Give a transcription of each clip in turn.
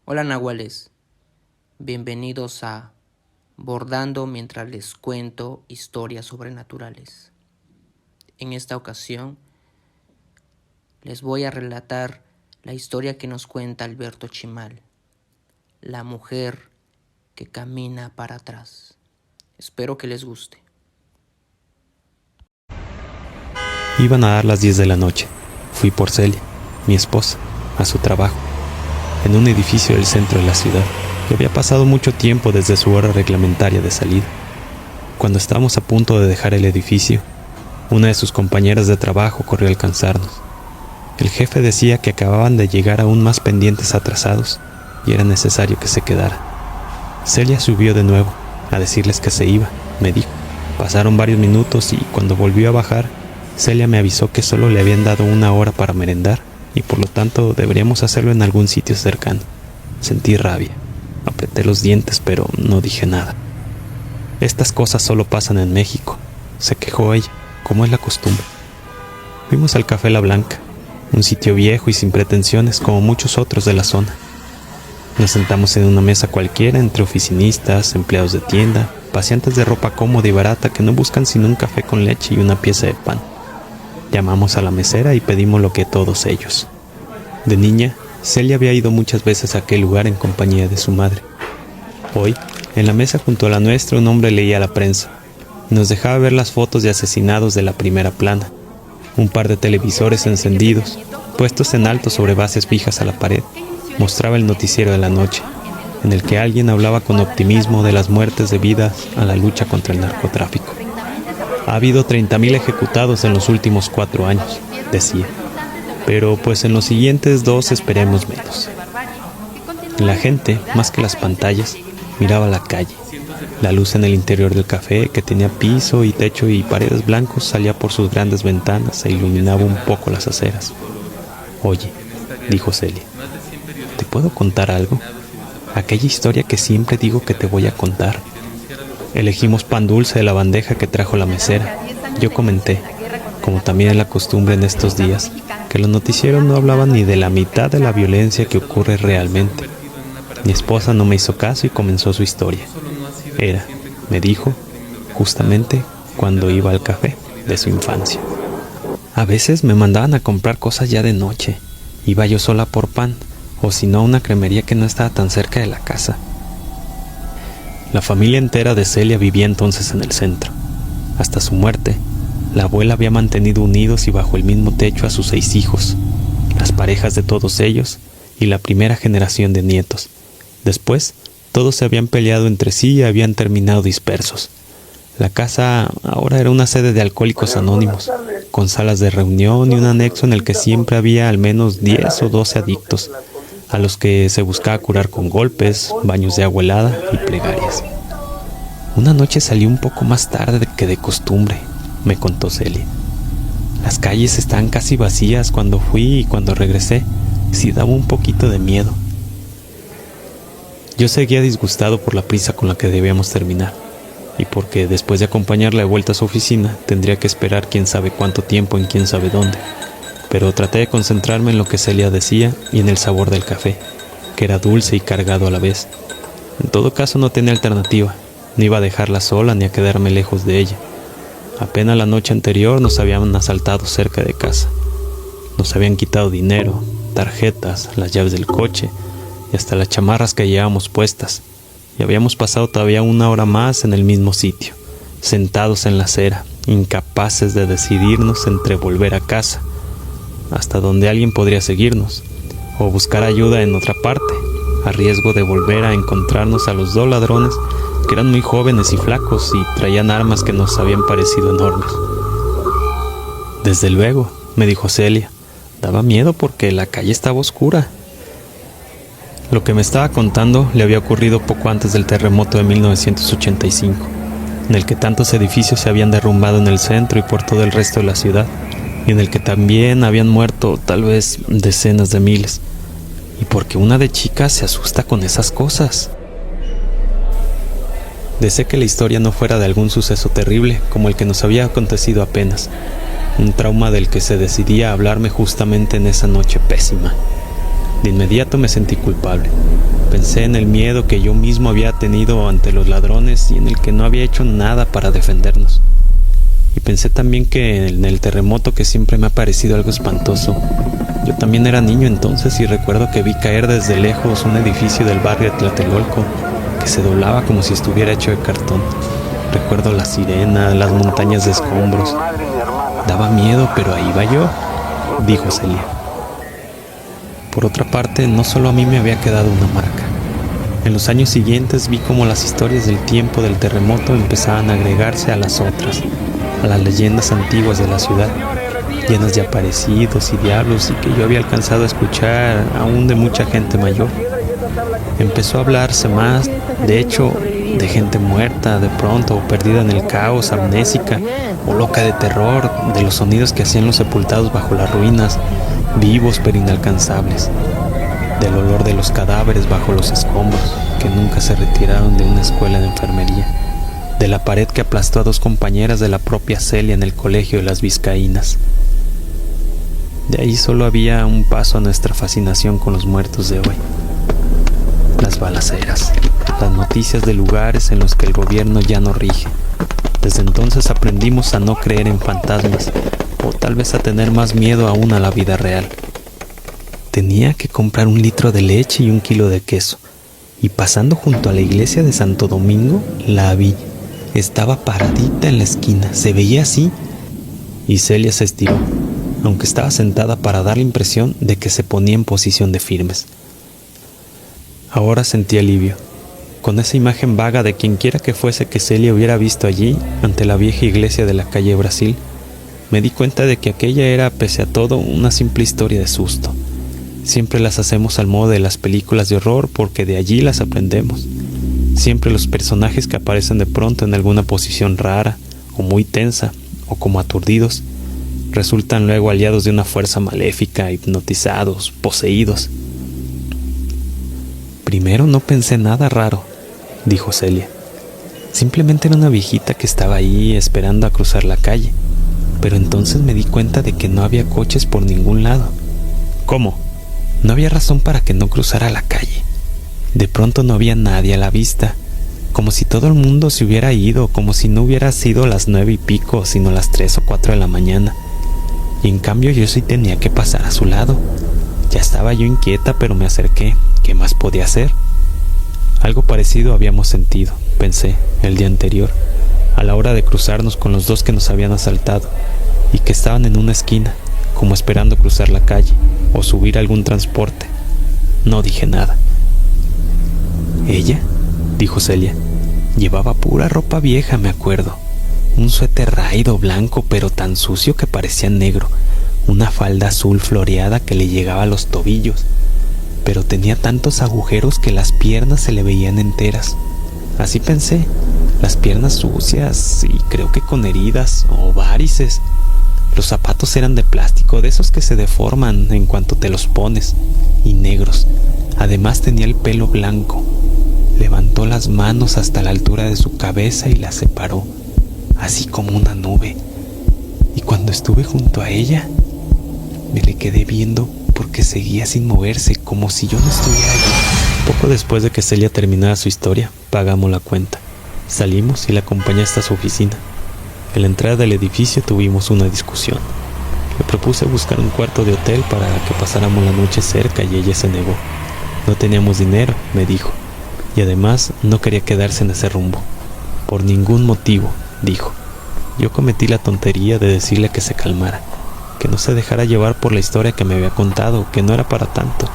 Hola Nahuales, bienvenidos a Bordando mientras les cuento historias sobrenaturales. En esta ocasión les voy a relatar la historia que nos cuenta Alberto Chimal, la mujer que camina para atrás. Espero que les guste. Iban a dar las 10 de la noche. Fui por Celia, mi esposa, a su trabajo, en un edificio del centro de la ciudad, que había pasado mucho tiempo desde su hora reglamentaria de salida. Cuando estábamos a punto de dejar el edificio, una de sus compañeras de trabajo corrió a alcanzarnos. El jefe decía que acababan de llegar aún más pendientes atrasados y era necesario que se quedara. Celia subió de nuevo a decirles que se iba, me dijo. Pasaron varios minutos y cuando volvió a bajar, Celia me avisó que solo le habían dado 1 hora para merendar y por lo tanto deberíamos hacerlo en algún sitio cercano. Sentí rabia, apreté los dientes pero no dije nada. Estas cosas solo pasan en México, se quejó ella, como es la costumbre. Fuimos al Café La Blanca, un sitio viejo y sin pretensiones como muchos otros de la zona. Nos sentamos en una mesa cualquiera entre oficinistas, empleados de tienda, paseantes de ropa cómoda y barata que no buscan sino un café con leche y una pieza de pan. Llamamos a la mesera y pedimos lo que todos ellos. De niña, Celia había ido muchas veces a aquel lugar en compañía de su madre. Hoy, en la mesa junto a la nuestra, un hombre leía la prensa. Nos dejaba ver las fotos de asesinados de la primera plana. Un par de televisores encendidos, puestos en alto sobre bases fijas a la pared, mostraba el noticiero de la noche, en el que alguien hablaba con optimismo de las muertes debidas a la lucha contra el narcotráfico. Ha habido 30,000 ejecutados en los últimos 4 años, decía, pero pues en los siguientes 2 esperemos menos. La gente, más que las pantallas, miraba la calle. La luz en el interior del café, que tenía piso y techo y paredes blancos, salía por sus grandes ventanas e iluminaba un poco las aceras. Oye, dijo Celia, ¿te puedo contar algo? Aquella historia que siempre digo que te voy a contar. Elegimos pan dulce de la bandeja que trajo la mesera. Yo comenté, como también es la costumbre en estos días, que los noticieros no hablaban ni de la mitad de la violencia que ocurre realmente. Mi esposa no me hizo caso y comenzó su historia. Era, me dijo, justamente cuando iba al café de su infancia. A veces me mandaban a comprar cosas ya de noche. Iba yo sola por pan, o si no a una cremería que no estaba tan cerca de la casa. La familia entera de Celia vivía entonces en el centro. Hasta su muerte, la abuela había mantenido unidos y bajo el mismo techo a sus 6 hijos, las parejas de todos ellos y la primera generación de nietos. Después, todos se habían peleado entre sí y habían terminado dispersos. La casa ahora era una sede de alcohólicos anónimos, con salas de reunión y un anexo en el que siempre había al menos 10 o 12 adictos, a los que se buscaba curar con golpes, baños de agua helada y plegarias. Una noche salí un poco más tarde que de costumbre, me contó Celia. Las calles estaban casi vacías cuando fui y cuando regresé, sí daba un poquito de miedo. Yo seguía disgustado por la prisa con la que debíamos terminar, y porque después de acompañarla de vuelta a su oficina, tendría que esperar quién sabe cuánto tiempo en quién sabe dónde. Pero traté de concentrarme en lo que Celia decía y en el sabor del café, que era dulce y cargado a la vez. En todo caso no tenía alternativa, no iba a dejarla sola ni a quedarme lejos de ella. Apenas la noche anterior nos habían asaltado cerca de casa. Nos habían quitado dinero, tarjetas, las llaves del coche y hasta las chamarras que llevábamos puestas. Y habíamos pasado todavía 1 hora más en el mismo sitio, sentados en la acera, incapaces de decidirnos entre volver a casa, hasta donde alguien podría seguirnos, o buscar ayuda en otra parte, a riesgo de volver a encontrarnos a los 2 ladrones que eran muy jóvenes y flacos y traían armas que nos habían parecido enormes. Desde luego, me dijo Celia, daba miedo porque la calle estaba oscura. Lo que me estaba contando le había ocurrido poco antes del terremoto de 1985, en el que tantos edificios se habían derrumbado en el centro y por todo el resto de la ciudad, y en el que también habían muerto tal vez decenas de miles, y porque una de chica se asusta con esas cosas. Deseé que la historia no fuera de algún suceso terrible como el que nos había acontecido apenas, un trauma del que se decidía a hablarme justamente en esa noche pésima. De inmediato me sentí culpable. Pensé en el miedo que yo mismo había tenido ante los ladrones y en el que no había hecho nada para defendernos. Y pensé también que en el terremoto, que siempre me ha parecido algo espantoso. Yo también era niño entonces y recuerdo que vi caer desde lejos un edificio del barrio de Tlatelolco que se doblaba como si estuviera hecho de cartón. Recuerdo la sirena, las montañas de escombros. Daba miedo, pero ahí iba yo, dijo Celia. Por otra parte, no solo a mí me había quedado una marca. En los años siguientes vi cómo las historias del tiempo del terremoto empezaban a agregarse a las otras, a las leyendas antiguas de la ciudad, llenas de aparecidos y diablos, y que yo había alcanzado a escuchar aún de mucha gente mayor. Empezó a hablarse más, de hecho, de gente muerta de pronto, o perdida en el caos, amnésica o loca de terror, de los sonidos que hacían los sepultados bajo las ruinas, vivos pero inalcanzables, del olor de los cadáveres bajo los escombros que nunca se retiraron de una escuela de enfermería, de la pared que aplastó a 2 compañeras de la propia Celia en el colegio de las Vizcaínas. De ahí solo había un paso a nuestra fascinación con los muertos de hoy: las balaceras, las noticias de lugares en los que el gobierno ya no rige. Desde entonces aprendimos a no creer en fantasmas, o tal vez a tener más miedo aún a la vida real. Tenía que comprar 1 litro de leche y 1 kilo de queso, y pasando junto a la iglesia de Santo Domingo, la vi. Estaba paradita en la esquina, se veía así, y Celia se estiró, aunque estaba sentada para dar la impresión de que se ponía en posición de firmes. Ahora sentí alivio. Con esa imagen vaga de quienquiera que fuese que Celia hubiera visto allí, ante la vieja iglesia de la calle Brasil, me di cuenta de que aquella era, pese a todo, una simple historia de susto. Siempre las hacemos al modo de las películas de horror porque de allí las aprendemos. Siempre los personajes que aparecen de pronto en alguna posición rara, o muy tensa, o como aturdidos, resultan luego aliados de una fuerza maléfica, hipnotizados, poseídos. Primero no pensé nada raro, dijo Celia. Simplemente era una viejita que estaba ahí esperando a cruzar la calle. Pero entonces me di cuenta de que no había coches por ningún lado. ¿Cómo? No había razón para que no cruzara la calle. De pronto no había nadie a la vista, como si todo el mundo se hubiera ido, como si no hubiera sido las 9 y pico, sino las 3 o 4 de la mañana. Y en cambio yo sí tenía que pasar a su lado. Ya estaba yo inquieta, pero me acerqué. ¿Qué más podía hacer? Algo parecido habíamos sentido, pensé, el día anterior, a la hora de cruzarnos con los 2 que nos habían asaltado y que estaban en una esquina, como esperando cruzar la calle o subir a algún transporte. No dije nada. ¿Ella?, dijo Celia. Llevaba pura ropa vieja, me acuerdo. Un suéter raído blanco, pero tan sucio que parecía negro. Una falda azul floreada que le llegaba a los tobillos, pero tenía tantos agujeros que las piernas se le veían enteras. Así pensé, las piernas sucias y creo que con heridas o varices. Los zapatos eran de plástico, de esos que se deforman en cuanto te los pones, y negros. Además tenía el pelo blanco. Levantó las manos hasta la altura de su cabeza y las separó, así como una nube. Y cuando estuve junto a ella, me le quedé viendo porque seguía sin moverse, como si yo no estuviera allí. Poco después de que Celia terminara su historia, pagamos la cuenta. Salimos y la acompañé hasta su oficina. En la entrada del edificio tuvimos una discusión. Le propuse buscar un cuarto de hotel para que pasáramos la noche cerca y ella se negó. No teníamos dinero, me dijo, y además no quería quedarse en ese rumbo. Por ningún motivo, dijo. Yo cometí la tontería de decirle que se calmara, que no se dejara llevar por la historia que me había contado, que no era para tanto.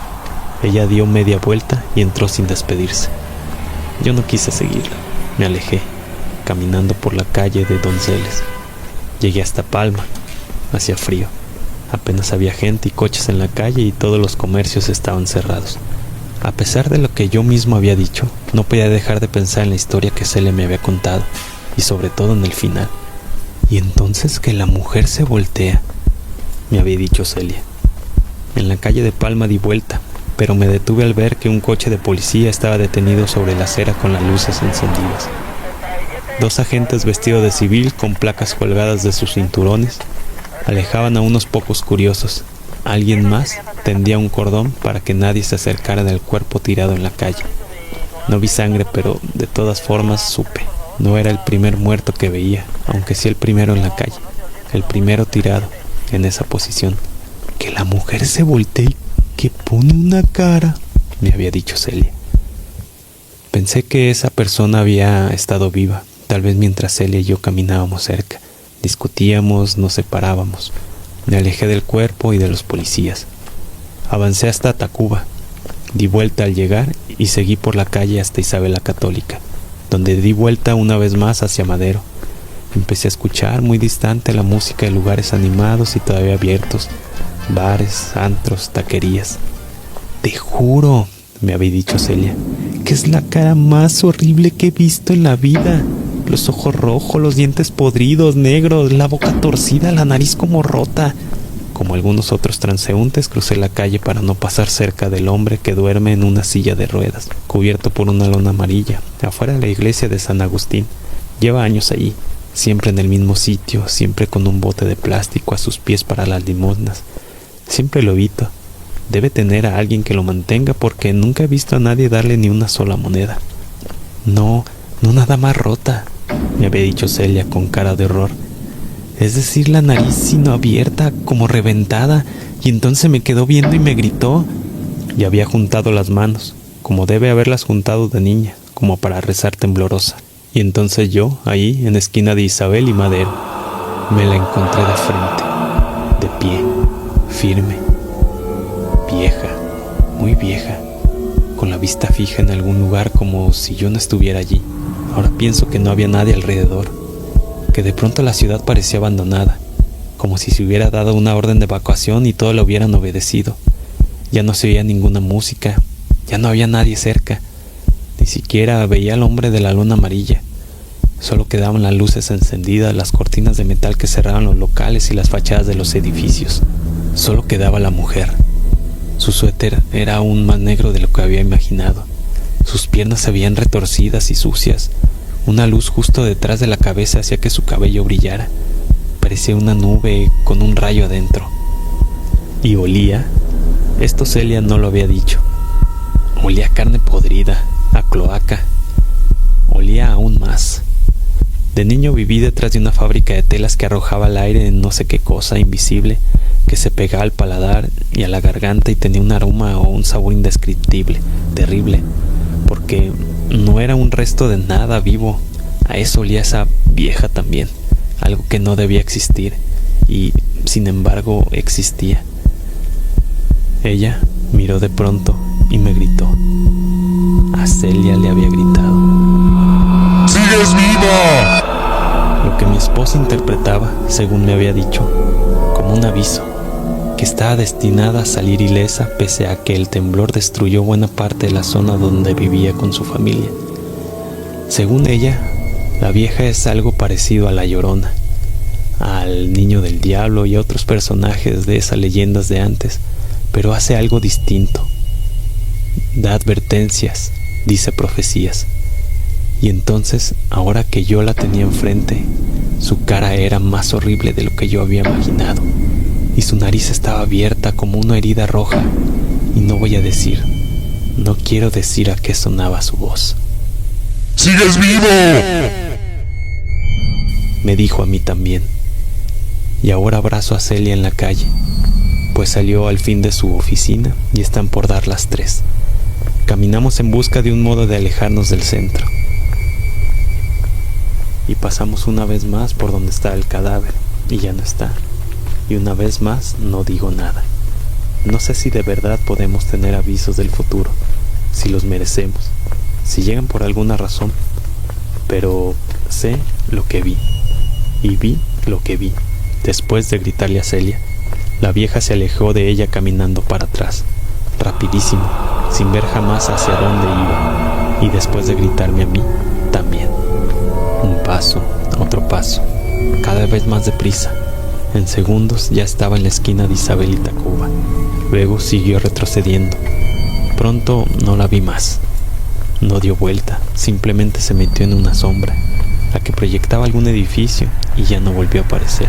Ella dio media vuelta y entró sin despedirse. Yo no quise seguirla, me alejé, caminando por la calle de Donceles. Llegué hasta Palma. Hacía frío. Apenas había gente y coches en la calle y todos los comercios estaban cerrados. A pesar de lo que yo mismo había dicho, no podía dejar de pensar en la historia que Celia me había contado, y sobre todo en el final. Y entonces que la mujer se voltea, me había dicho Celia. En la calle de Palma di vuelta, pero me detuve al ver que un coche de policía estaba detenido sobre la acera con las luces encendidas. 2 agentes vestidos de civil con placas colgadas de sus cinturones alejaban a unos pocos curiosos. Alguien más tendía un cordón para que nadie se acercara del cuerpo tirado en la calle. No vi sangre, pero de todas formas supe. No era el primer muerto que veía, aunque sí el primero en la calle, el primero tirado en esa posición. Que la mujer se voltee y que pone una cara, me había dicho Celia. Pensé que esa persona había estado viva, tal vez mientras Celia y yo caminábamos cerca. Discutíamos, nos separábamos. Me alejé del cuerpo y de los policías. Avancé hasta Tacuba. Di vuelta al llegar y seguí por la calle hasta Isabel la Católica, donde di vuelta una vez más hacia Madero. Empecé a escuchar muy distante la música de lugares animados y todavía abiertos, bares, antros, taquerías. Te juro, me había dicho Celia, que es la cara más horrible que he visto en la vida. Los ojos rojos, los dientes podridos, negros, la boca torcida, la nariz como rota. Como algunos otros transeúntes, crucé la calle para no pasar cerca del hombre que duerme en una silla de ruedas, cubierto por una lona amarilla, afuera de la iglesia de San Agustín. Lleva años allí, siempre en el mismo sitio, siempre con un bote de plástico a sus pies para las limosnas. Siempre lo evito. Debe tener a alguien que lo mantenga porque nunca he visto a nadie darle ni una sola moneda. No nada más rota, me había dicho Celia con cara de horror. Es decir, la nariz sino abierta, como reventada, y entonces me quedó viendo y me gritó. Y había juntado las manos, como debe haberlas juntado de niña, como para rezar temblorosa. Y entonces yo, ahí, en la esquina de Isabel y Madero, me la encontré de frente, de pie, firme, vieja, muy vieja, con la vista fija en algún lugar como si yo no estuviera allí. Ahora pienso que no había nadie alrededor, que de pronto la ciudad parecía abandonada, como si se hubiera dado una orden de evacuación y todos lo hubieran obedecido. Ya no se oía ninguna música, ya no había nadie cerca, ni siquiera veía al hombre de la lona amarilla. Solo quedaban las luces encendidas, las cortinas de metal que cerraban los locales y las fachadas de los edificios. Solo quedaba la mujer. Su suéter era aún más negro de lo que había imaginado. Sus piernas se veían retorcidas y sucias. Una luz justo detrás de la cabeza hacía que su cabello brillara. Parecía una nube con un rayo adentro. Y olía. Esto Celia no lo había dicho. Olía a carne podrida, a cloaca. Olía aún más. De niño viví detrás de una fábrica de telas que arrojaba al aire en no sé qué cosa invisible que se pegaba al paladar y a la garganta y tenía un aroma o un sabor indescriptible, terrible, porque no era un resto de nada vivo. A eso olía esa vieja también, algo que no debía existir y sin embargo existía. Ella miró de pronto y me gritó. A Celia le había gritado: ¡Sigues viva! Lo que mi esposa interpretaba, según me había dicho, como un aviso, que estaba destinada a salir ilesa pese a que el temblor destruyó buena parte de la zona donde vivía con su familia. Según ella, la vieja es algo parecido a la Llorona, al Niño del Diablo y a otros personajes de esas leyendas de antes, pero hace algo distinto. Da advertencias, dice profecías. Y entonces, ahora que yo la tenía enfrente, su cara era más horrible de lo que yo había imaginado, y su nariz estaba abierta como una herida roja, y no voy a decir, no quiero decir a qué sonaba su voz. ¡Sigues vivo!, me dijo a mí también. Y ahora abrazo a Celia en la calle, pues salió al fin de su oficina y están por dar las 3. Caminamos en busca de un modo de alejarnos del centro. Y pasamos una vez más por donde está el cadáver, y ya no está. Y una vez más no digo nada. No sé si de verdad podemos tener avisos del futuro, si los merecemos, si llegan por alguna razón. Pero sé lo que vi, y vi lo que vi. Después de gritarle a Celia, la vieja se alejó de ella caminando para atrás, rapidísimo, sin ver jamás hacia dónde iba, y después de gritarme a mí, también. Un paso, otro paso, cada vez más deprisa. En segundos ya estaba en la esquina de Isabel y Tacuba. Luego siguió retrocediendo. Pronto no la vi más. No dio vuelta, simplemente se metió en una sombra, la que proyectaba algún edificio, y ya no volvió a aparecer.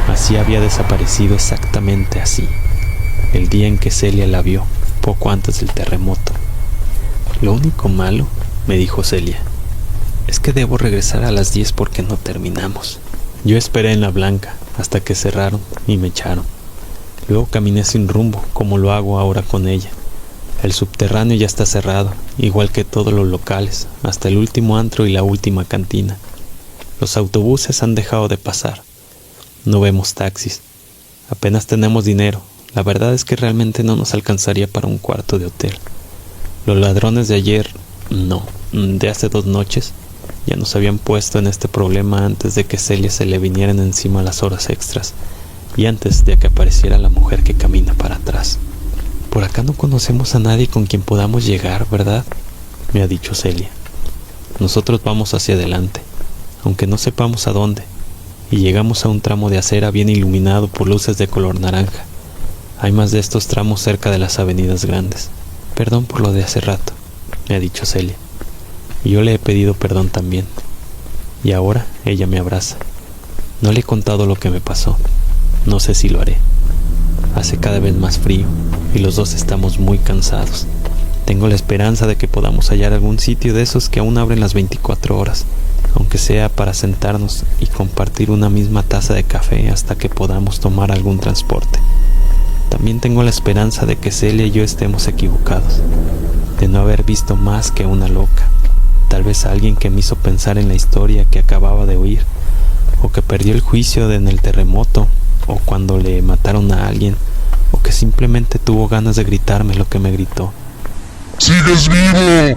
Así había desaparecido, exactamente así. el día en que Celia la vio, poco antes del terremoto. Lo único malo, me dijo Celia, es que debo regresar a las 10 porque no terminamos. Yo esperé en la Blanca hasta que cerraron y me echaron. Luego caminé sin rumbo, como lo hago ahora con ella. El subterráneo ya está cerrado, igual que todos los locales, hasta el último antro y la última cantina. Los autobuses han dejado de pasar. No vemos taxis. Apenas tenemos dinero. La verdad es que realmente no nos alcanzaría para un cuarto de hotel. Los ladrones de ayer, no, de hace 2 noches, ya nos habían puesto en este problema antes de que Celia se le vinieran encima las horas extras y antes de que apareciera la mujer que camina para atrás. Por acá no conocemos a nadie con quien podamos llegar, ¿verdad?, me ha dicho Celia. Nosotros vamos hacia adelante, aunque no sepamos a dónde, y llegamos a un tramo de acera bien iluminado por luces de color naranja. Hay más de estos tramos cerca de las avenidas grandes. Perdón por lo de hace rato, me ha dicho Celia. Y yo le he pedido perdón también. Y ahora ella me abraza. No le he contado lo que me pasó. No sé si lo haré. Hace cada vez más frío y los dos estamos muy cansados. Tengo la esperanza de que podamos hallar algún sitio de esos que aún abren las 24 horas, aunque sea para sentarnos y compartir una misma taza de café hasta que podamos tomar algún transporte. También tengo la esperanza de que Celia y yo estemos equivocados, de no haber visto más que una loca, tal vez alguien que me hizo pensar en la historia que acababa de oír, o que perdió el juicio en el terremoto, o cuando le mataron a alguien, o que simplemente tuvo ganas de gritarme lo que me gritó. ¡Sigues vivo!